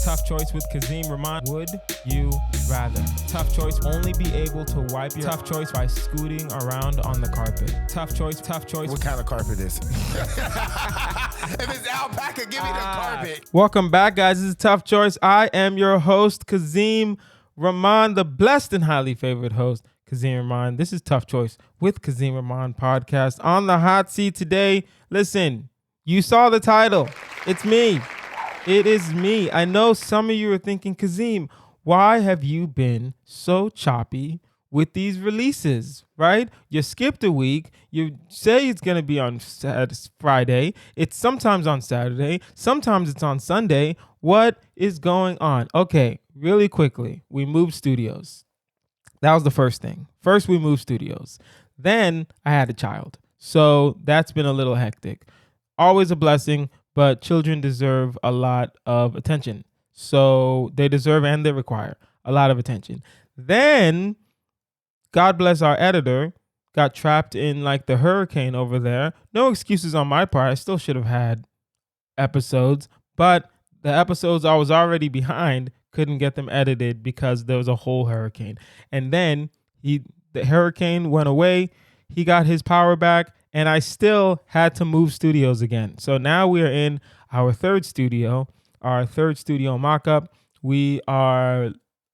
Tough choice with Kazeem Rahman. Would you rather? Tough choice. Only be able to wipe your tough choice by scooting around on the carpet. Tough choice. Tough choice. What kind of carpet is it? If it's alpaca, give me the carpet. Welcome back, guys. This is Tough Choice. I am your host, Kazeem Rahman, the blessed and highly favored host, Kazeem Rahman. This is Tough Choice with Kazeem Rahman podcast. On the hot seat today, listen, you saw the title. It's me. It is me. I know some of you are thinking, Kazeem, why have you been so choppy with these releases, right? You skipped a week. You say it's going to be on Friday. It's sometimes on Saturday. Sometimes it's on Sunday. What is going on? Okay, really quickly, we moved studios. That was the first thing. First, we moved studios. Then I had a child. So that's been a little hectic. Always a blessing, but children deserve a lot of attention. So they deserve and they require a lot of attention. Then, God bless our editor, got trapped in like the hurricane over there. No excuses on my part. I still should have had episodes, but the episodes I was already behind couldn't get them edited because there was a whole hurricane. And then the hurricane went away. He got his power back, and I still had to move studios again. So now we are in our third studio mock-up. We are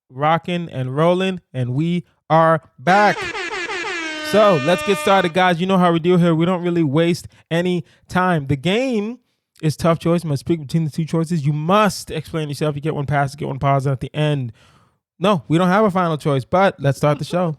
rocking and rolling, and we are back. So let's get started, guys. You know how we do here. We don't really waste any time. The game is Tough Choice. You must pick between the two choices. You must explain yourself. You get one pass, you get one pause at the end. No, we don't have a final choice, but let's start the show.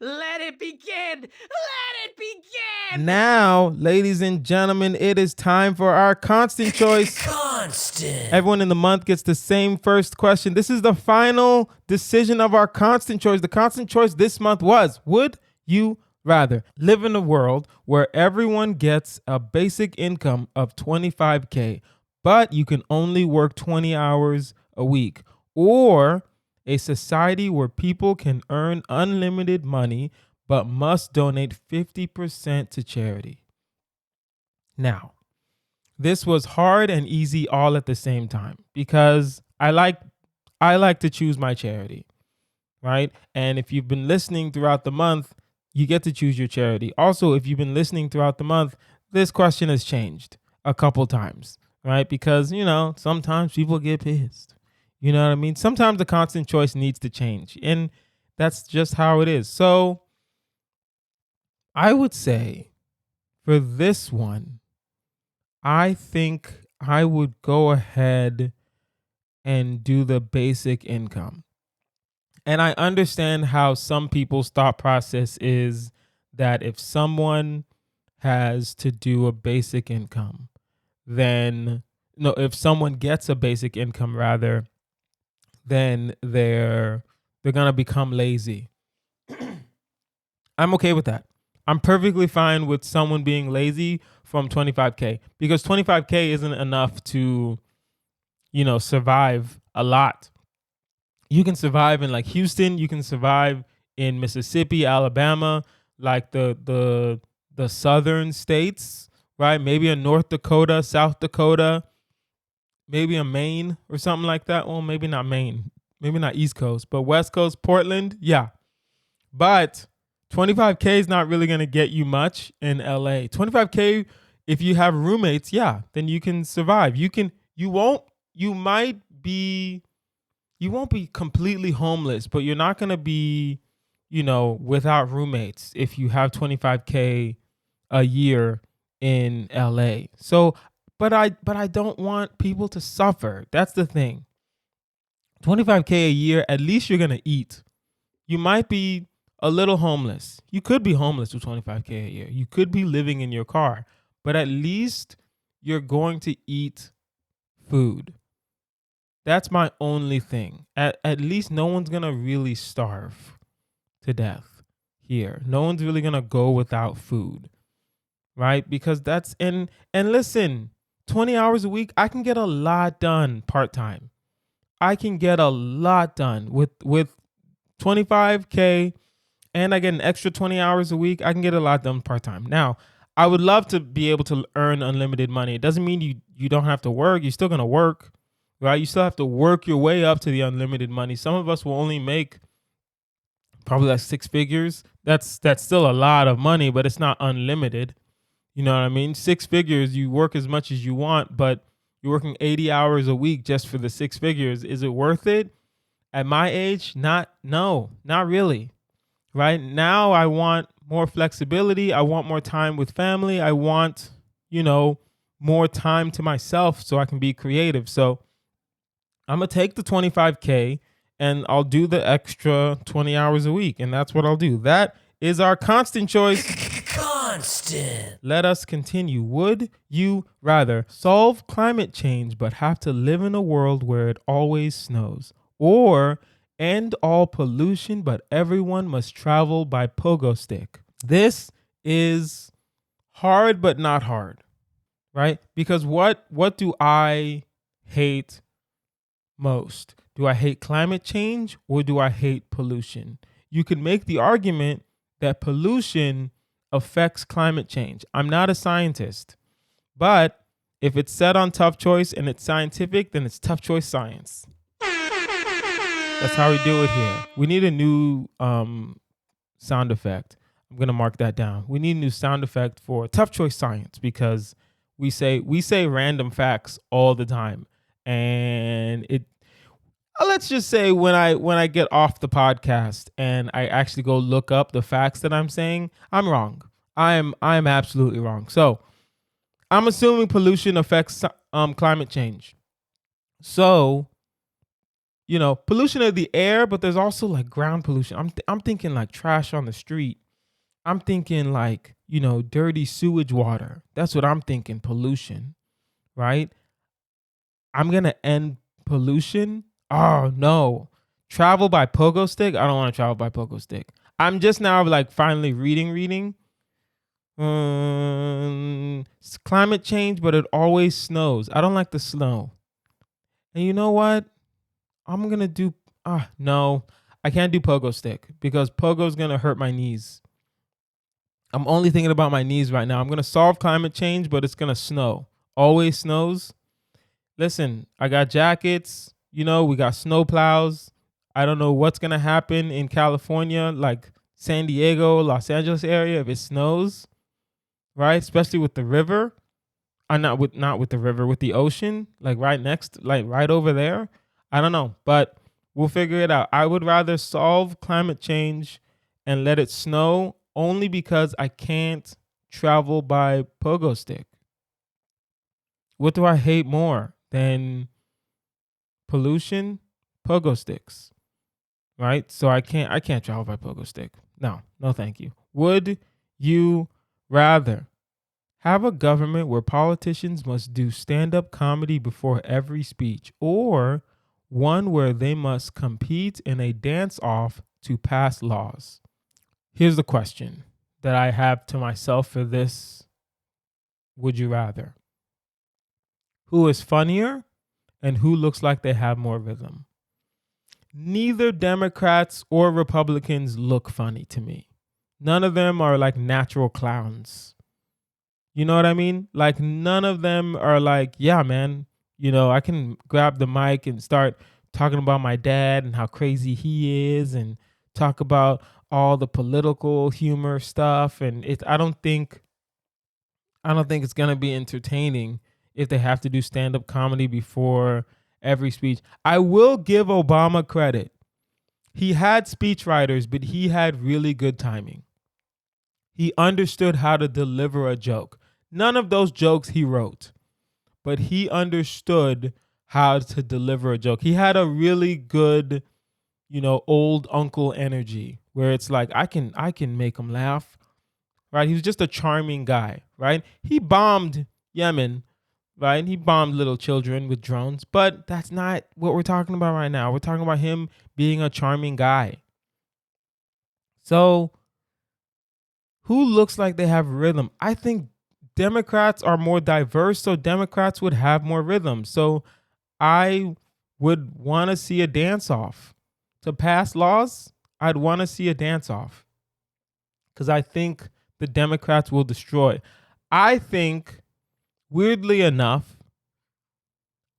Let it begin. Let it begin. Now, ladies and gentlemen, it is time for our constant choice. Constant. Everyone in the month gets the same first question. This is the final decision of our constant choice. The constant choice this month was, would you rather live in a world where everyone gets a basic income of $25K, but you can only work 20 hours a week, or a society where people can earn unlimited money but must donate 50% to charity? Now, this was hard and easy all at the same time because I like to choose my charity, right? And if you've been listening throughout the month, you get to choose your charity. Also, if you've been listening throughout the month, this question has changed a couple times, right? Because, sometimes people get pissed. You know what I mean? Sometimes the constant choice needs to change, and that's just how it is. So I would say for this one, I think I would go ahead and do the basic income. And I understand how some people's thought process is that if someone has to do a basic income, then if someone gets a basic income rather, then they're gonna become lazy. I'm okay with that. I'm perfectly fine with someone being lazy from 25K because 25K isn't enough to, survive a lot. You can survive in like Houston, you can survive in Mississippi, Alabama, like the southern states, right? Maybe in North Dakota, South Dakota, maybe a Maine or something like that. Well, maybe not Maine, maybe not East Coast, but West Coast, Portland, yeah. But 25K is not really going to get you much in LA. 25K, if you have roommates, yeah, then you can survive. You won't be completely homeless, but you're not going to be, without roommates if you have 25K a year in LA. So, but I don't want people to suffer. That's the thing. 25K a year, at least you're going to eat. You might be a little homeless. You could be homeless with 25K a year. You could be living in your car, but at least you're going to eat food. That's my only thing. At least no one's going to really starve to death here. No one's really going to go without food, right? Because that's, and listen, 20 hours a week, I can get a lot done part-time. I can get a lot done with 25K, and I get an extra 20 hours a week. I can get a lot done part-time. Now, I would love to be able to earn unlimited money. It doesn't mean you don't have to work. You're still going to work, right? You still have to work your way up to the unlimited money. Some of us will only make probably like 6 figures. That's still a lot of money, but it's not unlimited. You know what I mean? 6 figures, you work as much as you want, but you're working 80 hours a week just for the 6 figures. Is it worth it? At my age, not really. Right now, I want more flexibility. I want more time with family. I want, more time to myself so I can be creative. So I'm going to take the 25K and I'll do the extra 20 hours a week. And that's what I'll do. That is our constant choice. Constant. Let us continue. Would you rather solve climate change but have to live in a world where it always snows, or end all pollution but everyone must travel by pogo stick? This is hard but not hard, right? Because what do I hate most? Do I hate climate change or do I hate pollution? You can make the argument that pollution affects climate change. I'm not a scientist, but if it's set on tough choice and it's scientific, then it's tough choice science. That's how we do it here. We need a new sound effect. I'm gonna mark that down. We need a new sound effect for tough choice science, because we say random facts all the time, and it. Let's just say when I get off the podcast and I actually go look up the facts that I'm saying, I'm wrong. I'm absolutely wrong. So I'm assuming pollution affects climate change. So, pollution of the air, but there's also like ground pollution. I'm thinking like trash on the street. I'm thinking like, dirty sewage water. That's what I'm thinking, pollution, right? I'm going to end pollution. Oh, no. Travel by pogo stick? I don't want to travel by pogo stick. I'm just now like finally reading. It's climate change, but it always snows. I don't like the snow. And you know what? I'm going to do... no. I can't do pogo stick because pogo's going to hurt my knees. I'm only thinking about my knees right now. I'm going to solve climate change, but it's going to snow. Always snows. Listen, I got jackets. We got snow plows. I don't know what's going to happen in California, like San Diego, Los Angeles area, if it snows, right? Especially with the river. Not with the river, with the ocean, like right next, like right over there. I don't know, but we'll figure it out. I would rather solve climate change and let it snow only because I can't travel by pogo stick. What do I hate more than pollution? Pogo sticks, right? So I can't travel by pogo stick. No, thank you. Would you rather have a government where politicians must do stand-up comedy before every speech, or one where they must compete in a dance-off to pass laws? Here's the question that I have to myself for this would you rather. Who is funnier and who looks like they have more rhythm? Neither Democrats or Republicans look funny to me. None of them are like natural clowns. You know what I mean? Like none of them are like, yeah, man, I can grab the mic and start talking about my dad and how crazy he is and talk about all the political humor stuff. And I don't think it's going to be entertaining if they have to do stand-up comedy before every speech. I will give Obama credit. He had speechwriters, but he had really good timing. He understood how to deliver a joke. None of those jokes he wrote, but he understood how to deliver a joke. He had a really good, old uncle energy where it's like, I can make him laugh, right? He was just a charming guy, right? He bombed Yemen, right? He bombed little children with drones, but that's not what we're talking about right now. We're talking about him being a charming guy. So who looks like they have rhythm? I think Democrats are more diverse, so Democrats would have more rhythm. So I would want to see a dance-off. To pass laws, I'd want to see a dance-off because I think the Democrats will destroy. I think, weirdly enough,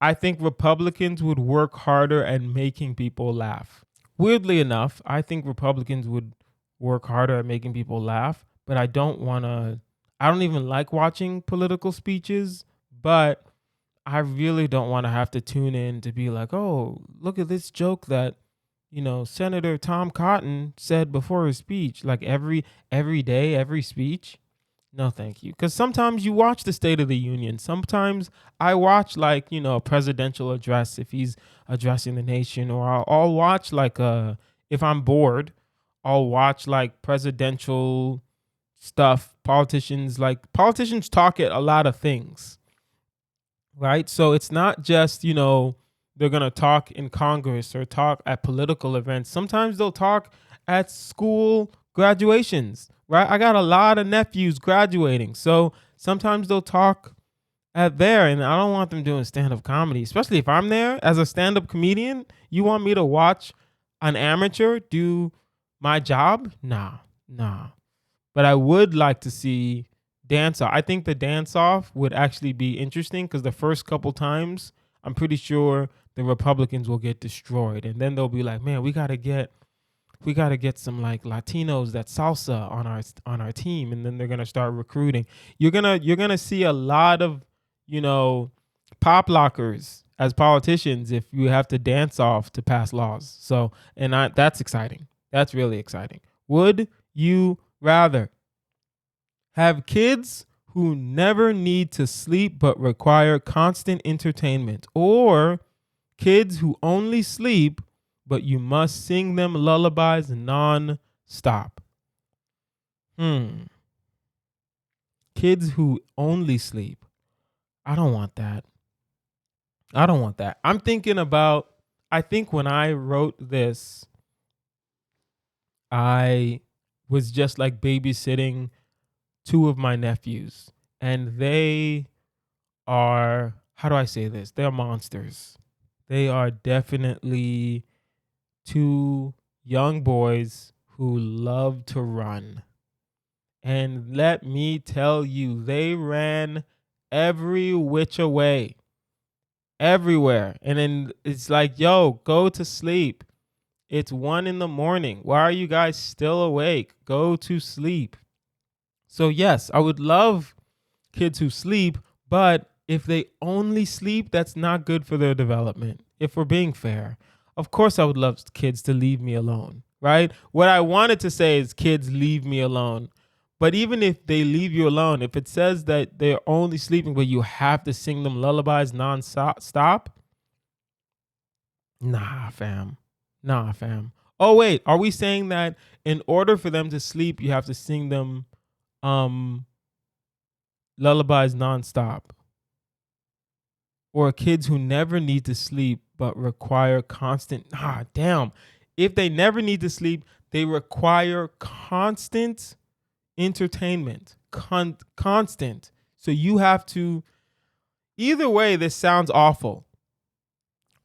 I think Republicans would work harder at making people laugh. Weirdly enough, I think Republicans would work harder at making people laugh, but I don't even like watching political speeches, but I really don't want to have to tune in to be like, oh, look at this joke that, Senator Tom Cotton said before his speech, like every day, every speech. No, thank you. Because sometimes you watch the State of the Union. Sometimes I watch a presidential address if he's addressing the nation, or I'll watch if I'm bored, I'll watch like presidential stuff. Politicians talk at a lot of things, right? So it's not just, they're going to talk in Congress or talk at political events. Sometimes they'll talk at school graduations, right? I got a lot of nephews graduating. So sometimes they'll talk at there, and I don't want them doing stand-up comedy, especially if I'm there as a stand-up comedian. You want me to watch an amateur do my job? Nah. But I would like to see dance off. I think the dance off would actually be interesting because the first couple times, I'm pretty sure the Republicans will get destroyed, and then they'll be like, "Man, we gotta get some like Latinos that salsa on our team," and then they're gonna start recruiting. You're gonna see a lot of pop lockers as politicians if you have to dance off to pass laws. So, that's exciting. That's really exciting. Would you rather have kids who never need to sleep but require constant entertainment, or kids who only sleep but you must sing them lullabies non-stop? Kids who only sleep. I don't want that. I think when I wrote this, I was just like babysitting two of my nephews, and they are, how do I say this? They're monsters. They are definitely two young boys who love to run. And let me tell you, they ran every which way, everywhere. And then it's like, yo, go to sleep. It's 1 a.m. Why are you guys still awake? Go to sleep. So yes, I would love kids who sleep, but if they only sleep, that's not good for their development. If we're being fair, of course I would love kids to leave me alone, right? What I wanted to say is kids leave me alone. But even if they leave you alone, if it says that they're only sleeping, but you have to sing them lullabies non-stop, nah, fam. Oh, wait, are we saying that in order for them to sleep, you have to sing them lullabies nonstop? Or kids who never need to sleep but require constant, damn. If they never need to sleep, they require constant entertainment. Constant. So you have to, either way, this sounds awful.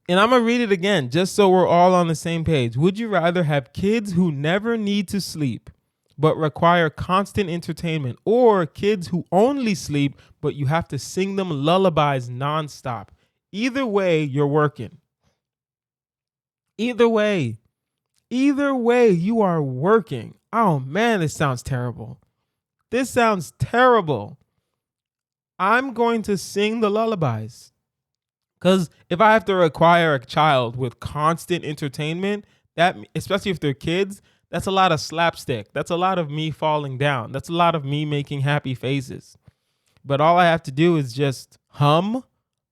And I'm going to read it again just so we're all on the same page. Would you rather have kids who never need to sleep but require constant entertainment, or kids who only sleep but you have to sing them lullabies nonstop? Either way, you're working. Either way, you are working. Oh man, this sounds terrible. I'm going to sing the lullabies. Because if I have to require a child with constant entertainment, that, especially if they're kids, that's a lot of slapstick. That's a lot of me falling down. That's a lot of me making happy faces. But all I have to do is just hum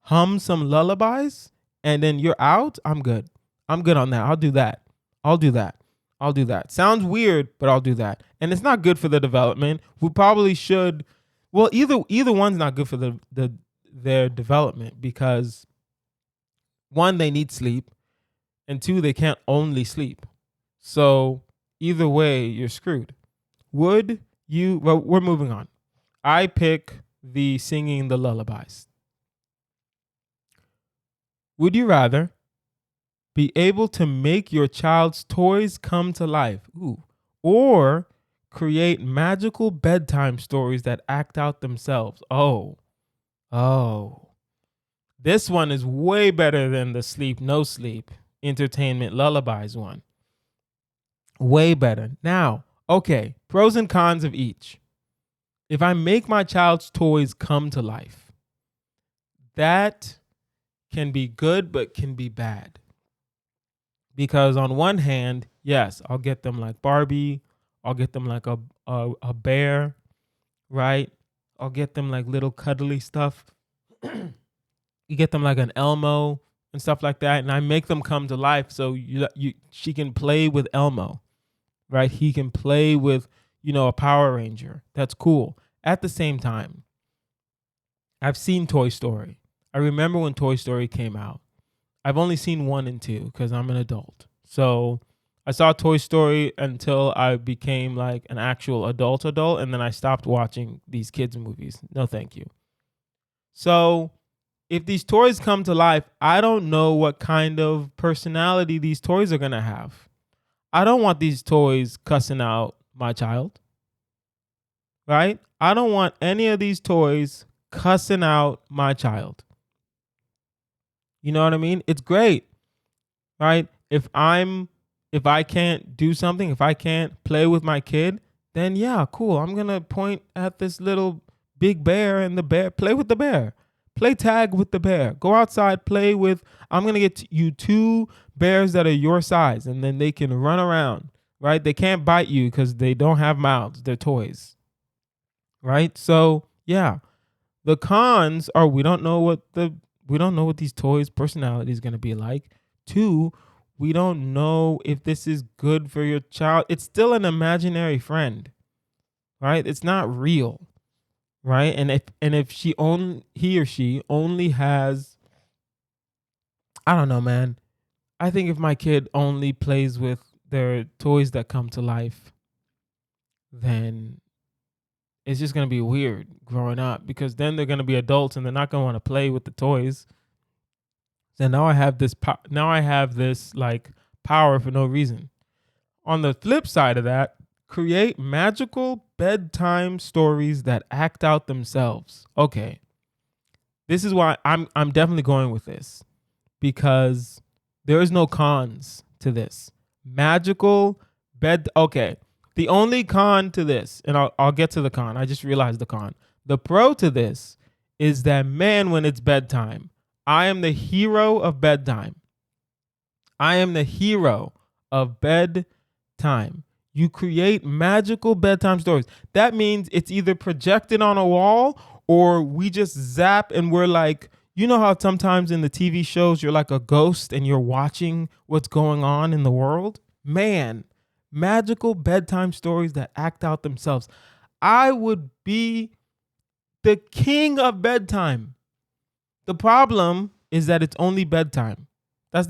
some lullabies, and then you're out. I'm good on that. I'll do that. Sounds weird, but I'll do that. And it's not good for the development. We probably should. Well, either one's not good for their development, because 1, they need sleep, and 2, they can't only sleep. So either way, you're screwed. Well, we're moving on. I pick the singing the lullabies. Would you rather be able to make your child's toys come to life, or create magical bedtime stories that act out themselves? Oh, This one is way better than the sleep, no sleep, entertainment lullabies one. Way better. Now, okay, pros and cons of each. If I make my child's toys come to life, that can be good, but can be bad. Because on one hand, yes, I'll get them like Barbie. I'll get them like a bear, right? I'll get them like little cuddly stuff. You get them like an Elmo and stuff like that, and I make them come to life so she can play with Elmo, right? He can play with, a Power Ranger. That's cool. At the same time, I've seen Toy Story. I remember when Toy Story came out. I've only seen 1 and 2 because I'm an adult. So I saw Toy Story until I became like an actual adult, and then I stopped watching these kids' movies. No, thank you. So if these toys come to life, I don't know what kind of personality these toys are going to have. I don't want these toys cussing out my child, right? I don't want any of these toys cussing out my child. You know what I mean? It's great, right? If I can't do something, if I can't play with my kid, then yeah, cool. I'm going to point at this little big bear and the bear, play with the bear. Play tag with the bear. Go outside, play with, I'm going to get you 2 bears that are your size, and then they can run around, right? They can't bite you because they don't have mouths. They're toys, right? So yeah, the cons are we don't know what these toys' personality is going to be like. 2, we don't know if this is good for your child. It's still an imaginary friend, right? It's not real. Right. And if he or she only has, I don't know, man. I think if my kid only plays with their toys that come to life, then it's just going to be weird growing up, because then they're going to be adults and they're not going to want to play with the toys. So now I have this like power for no reason. On the flip side of that, create magical bedtime stories that act out themselves. Okay. This is why I'm definitely going with this, because there is no cons to this. Magical bed. Okay. The only con to this, and I'll get to the con. I just realized the con. The pro to this is that, man, when it's bedtime, I am the hero of bedtime. I am the hero of bedtime. You create magical bedtime stories. That means it's either projected on a wall or we just zap and we're like, you know how sometimes in the TV shows you're like a ghost and you're watching what's going on in the world? Man, magical bedtime stories that act out themselves. I would be the king of bedtime. The problem is that it's only bedtime. That's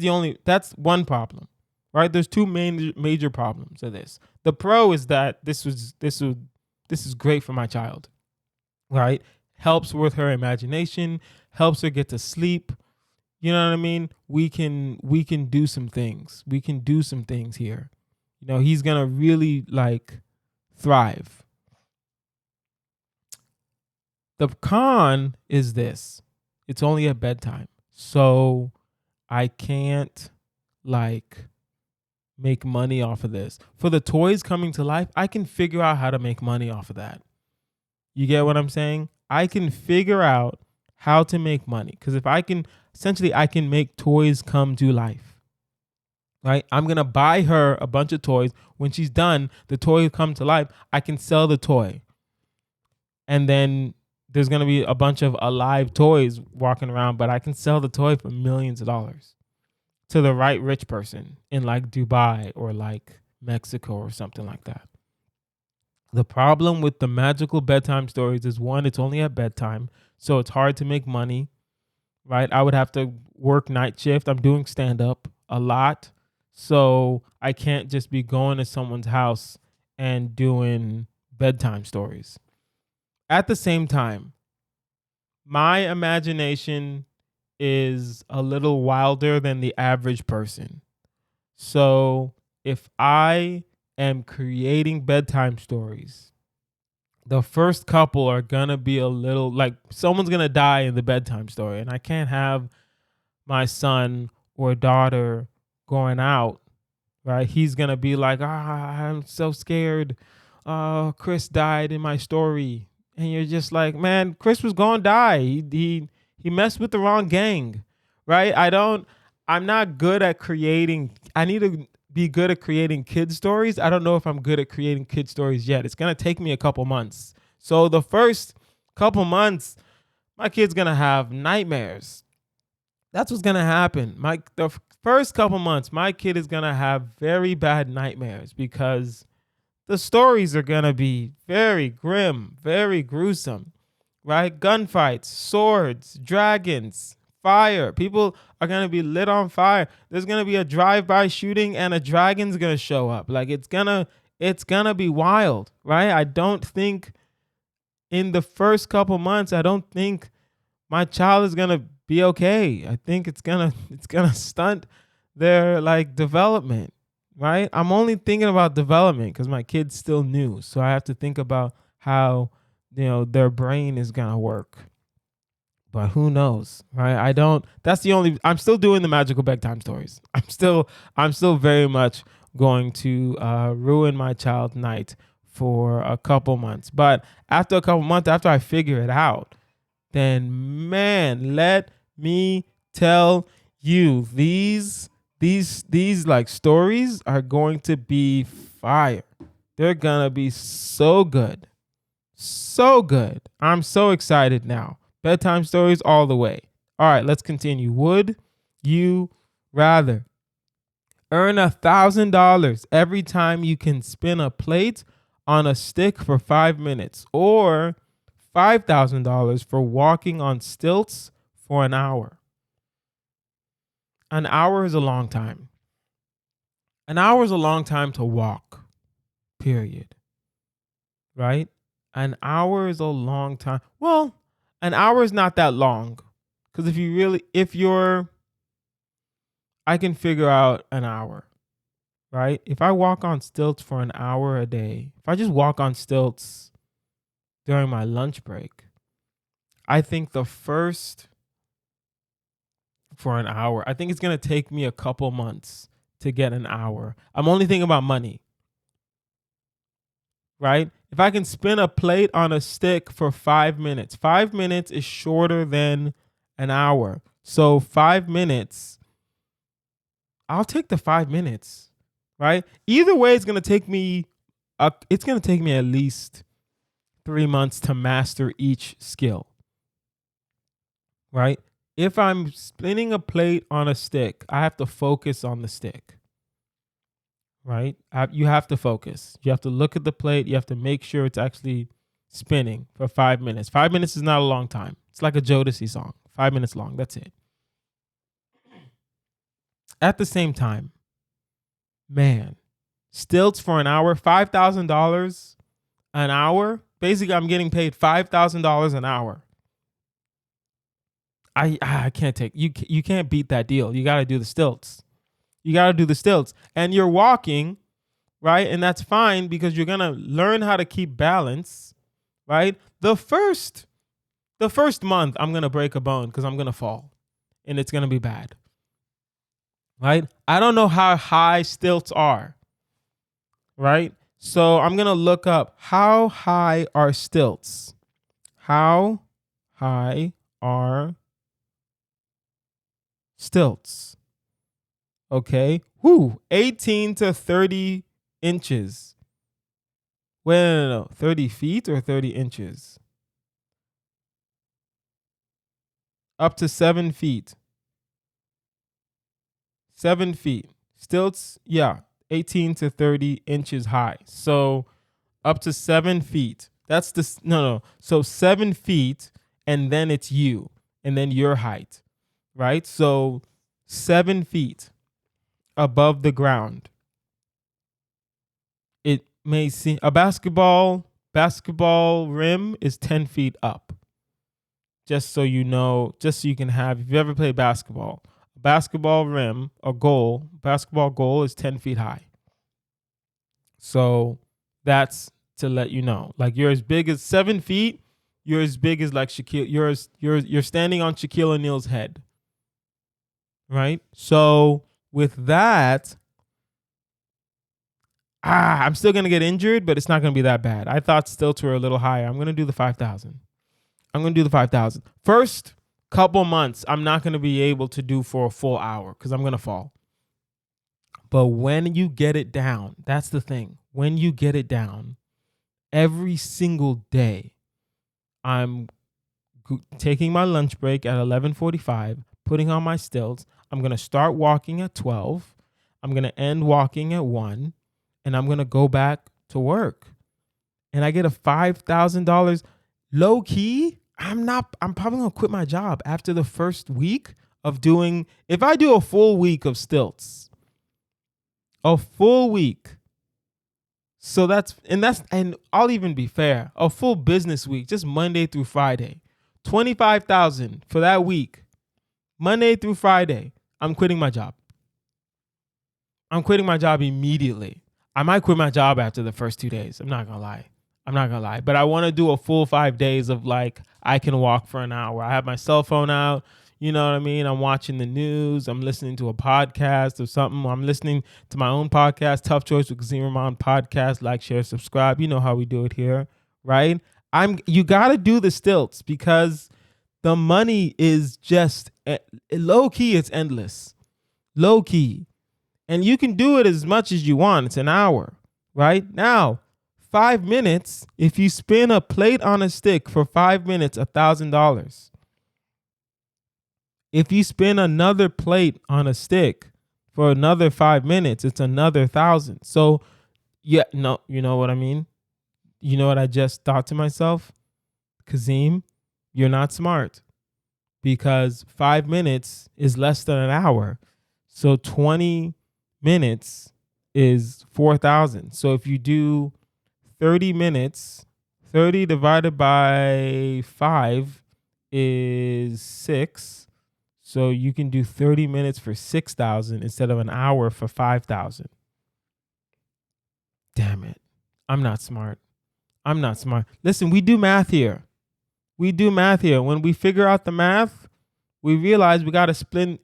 one problem. Right? There's 2 major problems of this. The pro is that this is great for my child. Right? Helps with her imagination, helps her get to sleep. You know what I mean? We can do some things. We can do some things here. He's going to really like thrive. The con is this. It's only at bedtime. So I can't like make money off of this. For the toys coming to life, I can figure out how to make money off of that. You get what I'm saying? I can figure out how to make money, because if I can make toys come to life. Right? I'm going to buy her a bunch of toys. When she's done, the toy come to life. I can sell the toy. And then there's going to be a bunch of alive toys walking around, but I can sell the toy for millions of dollars to the right rich person in like Dubai or like Mexico or something like that. The problem with the magical bedtime stories is, 1, it's only at bedtime, so it's hard to make money, right? I would have to work night shift. I'm doing stand-up a lot, so I can't just be going to someone's house and doing bedtime stories. At the same time, my imagination is a little wilder than the average person. So if I am creating bedtime stories the first couple are gonna be a little like someone's gonna die in the bedtime story, and I can't have my son or daughter going out, right? He's gonna be like, I'm so scared. Chris died in my story, and you're just like, man, Chris was gonna die. He messed with the wrong gang, right? I'm not good at creating. I need to be good at creating kid stories. I don't know if I'm good at creating kid stories yet. It's gonna take me a couple months. So the first couple months, my kid's gonna have nightmares. That's what's gonna happen. The first couple months, my kid is gonna have very bad nightmares because the stories are gonna be very grim, very gruesome, right? Gunfights, swords, dragons, fire. People are gonna be lit on fire. There's gonna be a drive-by shooting and a dragon's gonna show up. Like it's gonna be wild, right? I don't think in the first couple months, I don't think my child is gonna be okay. I think it's gonna stunt their like development, right? I'm only thinking about development because my kid's still new, so I have to think about how their brain is gonna work. But who knows, right? I don't. That's the only. I'm still doing the magical bedtime stories. I'm still very much going to ruin my child's night for a couple months. But after a couple months, after I figure it out, then man, let me tell you, these like stories are going to be fire. They're gonna be so good. So good. I'm so excited now. Bedtime stories all the way. All right, let's continue. Would you rather earn $1,000 every time you can spin a plate on a stick for 5 minutes, or $5,000 for walking on stilts for an hour? An hour is a long time. An hour is a long time to walk, period. Right? An hour is a long time. Well, an hour is not that long. Because I can figure out an hour, right? If I walk on stilts for an hour a day, if I just walk on stilts during my lunch break, I think for an hour, I think it's going to take me a couple months to get an hour. I'm only thinking about money, right? If I can spin a plate on a stick for 5 minutes, 5 minutes is shorter than an hour. So 5 minutes, I'll take the 5 minutes, right? Either way, it's going to take me at least 3 months to master each skill, right? If I'm spinning a plate on a stick, I have to focus on the stick, right? You have to focus. You have to look at the plate. You have to make sure it's actually spinning for 5 minutes. 5 minutes is not a long time. It's like a Jodeci song. 5 minutes long. That's it. At the same time, man, stilts for an hour, $5,000 an hour. Basically, I'm getting paid $5,000 an hour. I can't take you can't beat that deal. You got to do the stilts. And you're walking, right? And that's fine because you're going to learn how to keep balance, right? The first month I'm going to break a bone cuz I'm going to fall and it's going to be bad. Right? I don't know how high stilts are. Right? So I'm going to look up, how high are stilts? How high are stilts? Okay. 18 to 30 inches. Wait, no. 30 feet or 30 inches? Up to 7 feet. 7 feet. Stilts, yeah, 18 to 30 inches high. So up to 7 feet. That's no. So 7 feet, and then it's you, and then your height, right? So 7 feet above the ground. It may seem a basketball rim is 10 feet up. Just so you know, just so you can have, if you ever played basketball rim, basketball goal is 10 feet high. So that's to let you know. Like you're as big as 7 feet. You're as big as like Shaquille. You're standing on Shaquille O'Neal's head. Right? So with that, I'm still going to get injured, but it's not going to be that bad. I thought stilts were a little higher. I'm going to do the 5,000. I'm going to do the 5,000. First couple months, I'm not going to be able to do for a full hour because I'm going to fall. But when you get it down, that's the thing. When you get it down, every single day, I'm taking my lunch break at 11:45, putting on my stilts. I'm going to start walking at 12. I'm going to end walking at 1. And I'm going to go back to work. And I get a $5,000 low key. I'm probably going to quit my job after the first week of doing, if I do a full week of stilts, a full week. So and I'll even be fair, a full business week, just Monday through Friday, 25,000 for that week, Monday through Friday. I'm quitting my job. I'm quitting my job immediately. I might quit my job after the first 2 days. I'm not going to lie. But I want to do a full 5 days of like, I can walk for an hour. I have my cell phone out. You know what I mean? I'm watching the news. I'm listening to a podcast or something. I'm listening to my own podcast, Tough Choice with Kazeem Rahman podcast. Like, share, subscribe. You know how we do it here, right? You got to do the stilts because the money is just low key. It's endless. Low key. And you can do it as much as you want. It's an hour, right? Now, 5 minutes, if you spin a plate on a stick for 5 minutes, $1,000. If you spin another plate on a stick for another 5 minutes, it's another 1,000. So, yeah, no, you know what I mean? You know what I just thought to myself? Kazeem, you're not smart because 5 minutes is less than an hour. So 20 minutes is 4,000. So if you do 30 minutes, 30 divided by 5 is 6. So you can do 30 minutes for 6,000 instead of an hour for 5,000. Damn it. I'm not smart. Listen, we do math here. When we figure out the math, we realize we got to spin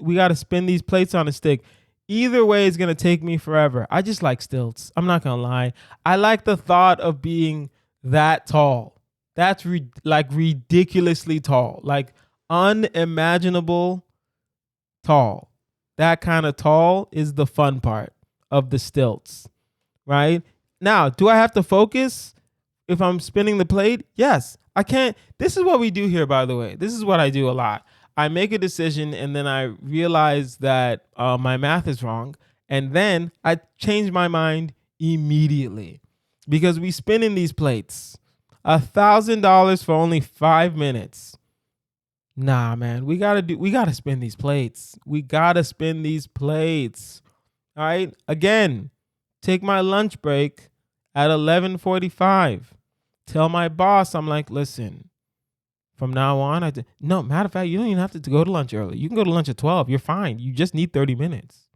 these plates on a stick. Either way is going to take me forever. I just like stilts. I'm not going to lie. I like the thought of being that tall. That's ridiculously tall. Like unimaginable tall. That kind of tall is the fun part of the stilts, right? Now, do I have to focus if I'm spinning the plate? Yes, I can't. This is what we do here, by the way. This is what I do a lot. I make a decision and then I realize that my math is wrong. And then I change my mind immediately because we spin in these plates. $1,000 for only 5 minutes. Nah, man, we gotta spin these plates. All right. Again, take my lunch break at 11:45. Tell my boss, I'm like, listen, from now on, no, matter of fact, you don't even have to go to lunch early. You can go to lunch at 12. You're fine. You just need 30 minutes.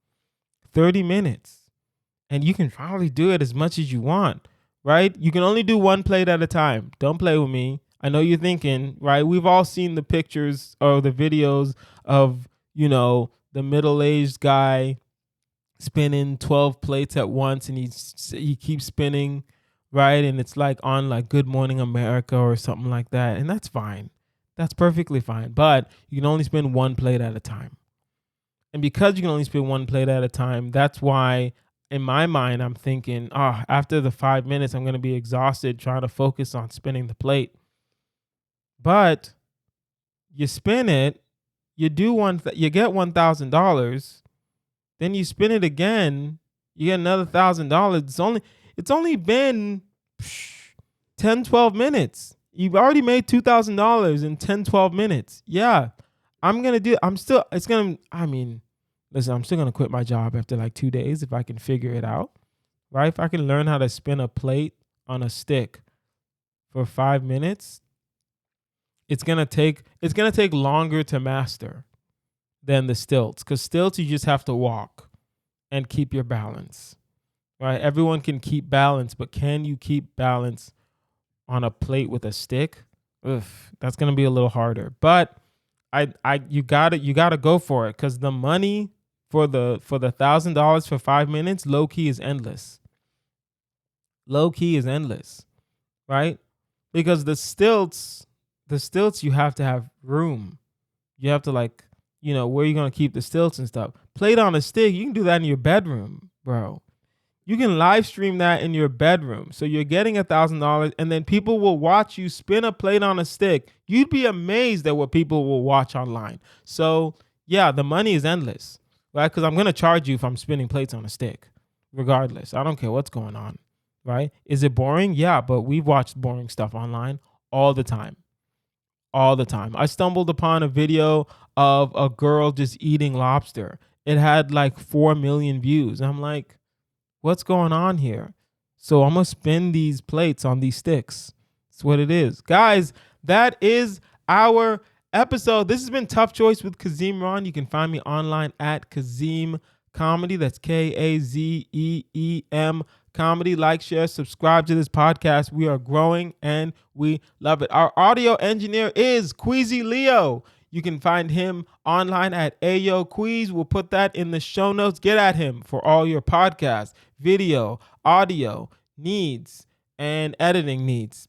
30 minutes. And you can probably do it as much as you want, right? You can only do one plate at a time. Don't play with me. I know you're thinking, right? We've all seen the pictures or the videos of, the middle-aged guy spinning 12 plates at once and he keeps spinning, right? And it's like on like Good Morning America or something like that. And that's fine. That's perfectly fine. But you can only spin one plate at a time. And because you can only spin one plate at a time, that's why in my mind, I'm thinking, after the 5 minutes, I'm going to be exhausted trying to focus on spinning the plate. But you spin it, you get $1,000, then you spin it again, you get another $1,000. It's only been 10, 12 minutes. You've already made $2,000 in 10, 12 minutes. Yeah, listen, I'm still going to quit my job after like 2 days if I can figure it out, right? If I can learn how to spin a plate on a stick for 5 minutes, it's going to take longer to master than the stilts, because stilts, you just have to walk and keep your balance. right? Everyone can keep balance, but can you keep balance on a plate with a stick? Ugh, that's gonna be a little harder. But you gotta go for it, because the money for the $1,000 for 5 minutes, low key is endless. Low key is endless, right? Because the stilts, you have to have room. You have to, like, where you gonna keep the stilts and stuff. Plate on a stick, you can do that in your bedroom, bro. You can live stream that in your bedroom. So you're getting $1,000, and then people will watch you spin a plate on a stick. You'd be amazed at what people will watch online. So yeah, the money is endless, right? Because I'm gonna charge you if I'm spinning plates on a stick, regardless. I don't care what's going on, right? Is it boring? Yeah, but we've watched boring stuff online all the time. All the time. I stumbled upon a video of a girl just eating lobster. It had like 4 million views. I'm like, what's going on here? So I'm going to spin these plates on these sticks. That's what it is. Guys, that is our episode. This has been Tough Choice with Kazeem Rahman. You can find me online at Kazeem Comedy. That's Kazeem Comedy. Like, share, subscribe to this podcast. We are growing and we love it. Our audio engineer is QueezyLeo. You can find him online at Ayo Queez. We'll put that in the show notes. Get at him for all your podcast, video, audio needs, and editing needs.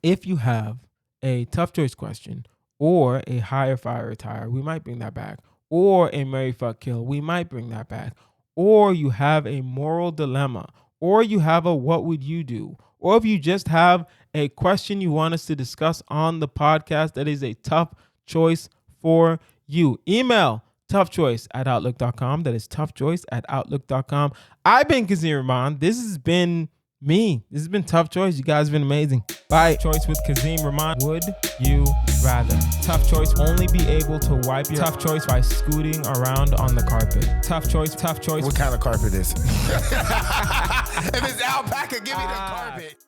If you have a tough choice question or a hire, fire, retire, we might bring that back. Or a marry, fuck, kill, we might bring that back. Or you have a moral dilemma. Or you have a what would you do? Or if you just have a question you want us to discuss on the podcast that is a tough choice for you, email toughchoice@outlook.com. That is toughchoice@outlook.com. I've been Kazeem Rahman. This has been me. This has been Tough Choice. You guys have been amazing. Bye. Choice with Kazeem Rahman. Would you rather? Tough Choice. Only be able to wipe your tough choice by scooting around on the carpet. Tough Choice. Tough Choice. What kind of carpet is it? If it's alpaca, give me the carpet.